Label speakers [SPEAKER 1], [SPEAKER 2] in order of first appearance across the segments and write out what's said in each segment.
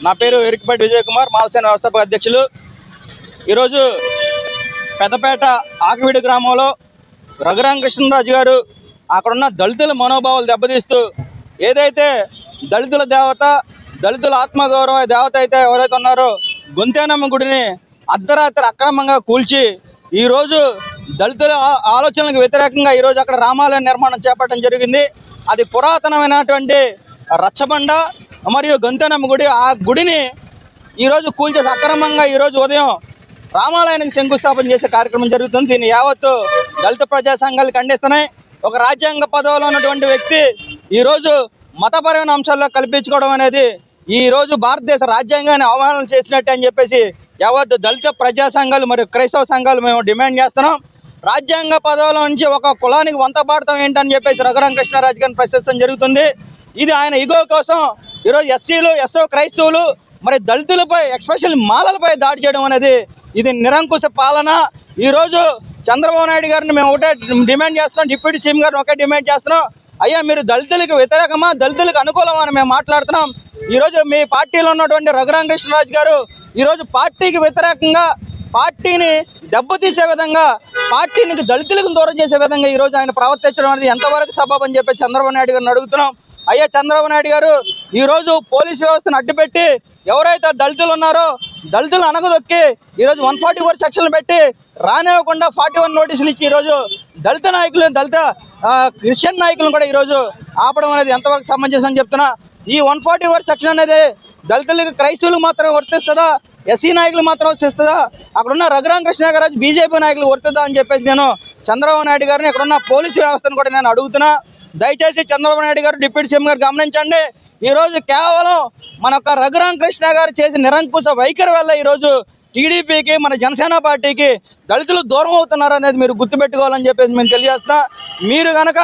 [SPEAKER 1] నా పేరు ఎరికపేట విజయ్ కుమార్, మాలసేన వ్యవస్థాపక అధ్యక్షులు. ఈరోజు పెద్దపేట ఆకివీడి గ్రామంలో రఘురామకృష్ణరాజు గారు అక్కడున్న దళితుల మనోభావాలు దెబ్బతీస్తూ ఏదైతే దళితుల దేవత, దళితుల ఆత్మగౌరవ దేవత అయితే ఎవరైతే ఉన్నారో గొంతేనమ్మ గుడిని అర్ధరాత్రి అక్రమంగా కూల్చి ఈరోజు దళితుల ఆలోచనలకు వ్యతిరేకంగా ఈరోజు అక్కడ రామాలయ నిర్మాణం చేపట్టడం జరిగింది. అది పురాతనమైనటువంటి రచ్చబండ మరియు గొంతేనమ్మ గుడి. ఆ గుడిని ఈరోజు కూల్చేసి అక్రమంగా ఈరోజు ఉదయం రామాలయానికి శంకుస్థాపన చేసే కార్యక్రమం జరుగుతుంది. దీన్ని యావత్తు దళిత ప్రజా సంఘాలు ఖండిస్తున్నాయి. ఒక రాజ్యాంగ పదవిలో ఉన్నటువంటి వ్యక్తి ఈరోజు మతపరమైన అంశాల్లో కల్పించుకోవడం అనేది ఈరోజు భారతదేశ రాజ్యాంగాన్ని అవమానం చేసినట్టు అని చెప్పేసి యావత్తు దళిత ప్రజా సంఘాలు మరియు క్రైస్తవ సంఘాలు మేము డిమాండ్ చేస్తున్నాం. రాజ్యాంగ పదవిలో నుంచి ఒక కులానికి వంతపాడతాం ఏంటని చెప్పేసి రఘురామకృష్ణరాజు గారిని ప్రశ్నించడం జరుగుతుంది. ఇది ఆయన ఇగో కోసం ఈరోజు ఎస్సీలు, ఎస్ఓ క్రైస్తవులు మరి దళితులపై ఎస్పెషల్ మాలలపై దాడి చేయడం అనేది ఇది నిరంకుశ పాలన. ఈరోజు చంద్రబాబు నాయుడు గారిని మేము ఒకటే డిమాండ్ చేస్తున్నాం, డిప్యూటీ సీఎం గారిని ఒకే డిమాండ్ చేస్తున్నాం. అయ్యా, మీరు దళితులకు వ్యతిరేకమా, దళితులకు అనుకూలమా అని మేము మాట్లాడుతున్నాం. ఈరోజు మీ పార్టీలో ఉన్నటువంటి రఘురామకృష్ణరాజు గారు ఈరోజు పార్టీకి వ్యతిరేకంగా, పార్టీని దెబ్బతీసే విధంగా, పార్టీనికి దళితులకు దూరం చేసే విధంగా ఈరోజు ఆయన ప్రవర్తించడం అనేది ఎంతవరకు సబబని చెప్పి చంద్రబాబు నాయుడు గారిని అడుగుతున్నాం. అయ్యా చంద్రబాబు నాయుడు గారు, ఈరోజు పోలీసు వ్యవస్థను అడ్డుపెట్టి ఎవరైతే దళితులు ఉన్నారో దళితులు అనగదొక్కి ఈరోజు 144 సెక్షన్లు పెట్టి రానివ్వకుండా 41 నోటీసులు ఇచ్చి ఈరోజు దళిత నాయకులు, దళిత క్రిస్టియన్ నాయకులను కూడా ఈరోజు ఆపడం అనేది ఎంతవరకు సమంజసం చెప్తున్నా. ఈ 144 సెక్షన్ అనేది దళితులకు, క్రైస్తవులకు మాత్రమే వర్తిస్తుందా, ఎస్సీ నాయకులు మాత్రం వర్తిస్తుందా, అక్కడున్న రఘురామకృష్ణరాజు బీజేపీ నాయకులు వర్తిద్దా అని చెప్పేసి నేను చంద్రబాబు నాయుడు గారిని, ఇక్కడున్న పోలీసు వ్యవస్థను కూడా నేను అడుగుతున్నా. దయచేసి చంద్రబాబు నాయుడు గారు, డిప్యూటీ సీఎం గారు గమనించండి. ఈరోజు కేవలం మన యొక్క రఘురామకృష్ణ గారు చేసిన నిరంకుశ వైఖరి వల్ల ఈరోజు టీడీపీకి, మన జనసేన పార్టీకి దళితులు దూరం అవుతున్నారు అనేది మీరు గుర్తుపెట్టుకోవాలని చెప్పేసి మేము తెలియజేస్తా. మీరు కనుక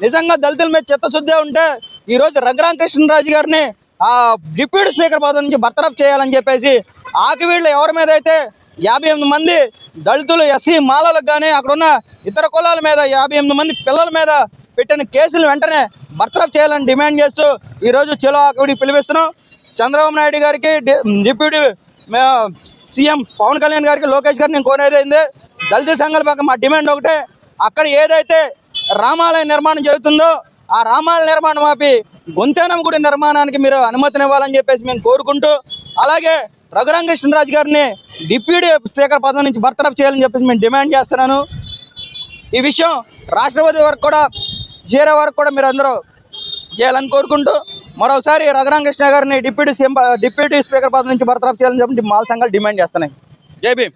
[SPEAKER 1] నిజంగా దళితుల మీద చిత్తశుద్ధి ఉంటే ఈరోజు రఘురామకృష్ణరాజు గారిని ఆ డిప్యూటీ స్పీకర్ పదవి నుంచి బర్తరఫ్ చేయాలని చెప్పేసి ఆకివీళ్ళు ఎవరి మీద అయితే 58 మంది దళితులు, ఎస్సీ మాలలకు కానీ అక్కడున్న ఇతర కులాల మీద 58 మంది పిల్లల మీద పెట్టిన కేసులు వెంటనే బర్తరఫ్ చేయాలని డిమాండ్ చేస్తూ ఈరోజు చలో ఆకివీడికి పిలిపిస్తున్నాం. చంద్రబాబు నాయుడు గారికి, డిప్యూటీ సీఎం పవన్ కళ్యాణ్ గారికి, లోకేష్ గారికి నేను కోరేది ఏంది, దళిత సంఘాల పక్క మా డిమాండ్ ఒకటే, అక్కడ ఏదైతే రామాలయ నిర్మాణం జరుగుతుందో ఆ రామాలయ నిర్మాణం ఆపి గొంతేనమ్మ గుడి నిర్మాణానికి మీరు అనుమతినివ్వాలని చెప్పేసి మేము కోరుకుంటూ, అలాగే రఘురామకృష్ణరాజు గారిని డిప్యూటీ స్పీకర్ పదవి నుంచి బర్తరఫ్ చేయాలని చెప్పేసి మేము డిమాండ్ చేస్తున్నాను. ఈ విషయం రాష్ట్రపతి వరకు కూడా చేరే వరకు కూడా మీరు అందరూ చేయాలని కోరుకుంటూ మరోసారి రఘురామకృష్ణ గారిని డిప్యూటీ స్పీకర్ పదవి నుంచి బర్తరఫ్ చేయాలని చెప్పి మాల సంఘాలు డిమాండ్ చేస్తున్నాయి. జై భీమ్.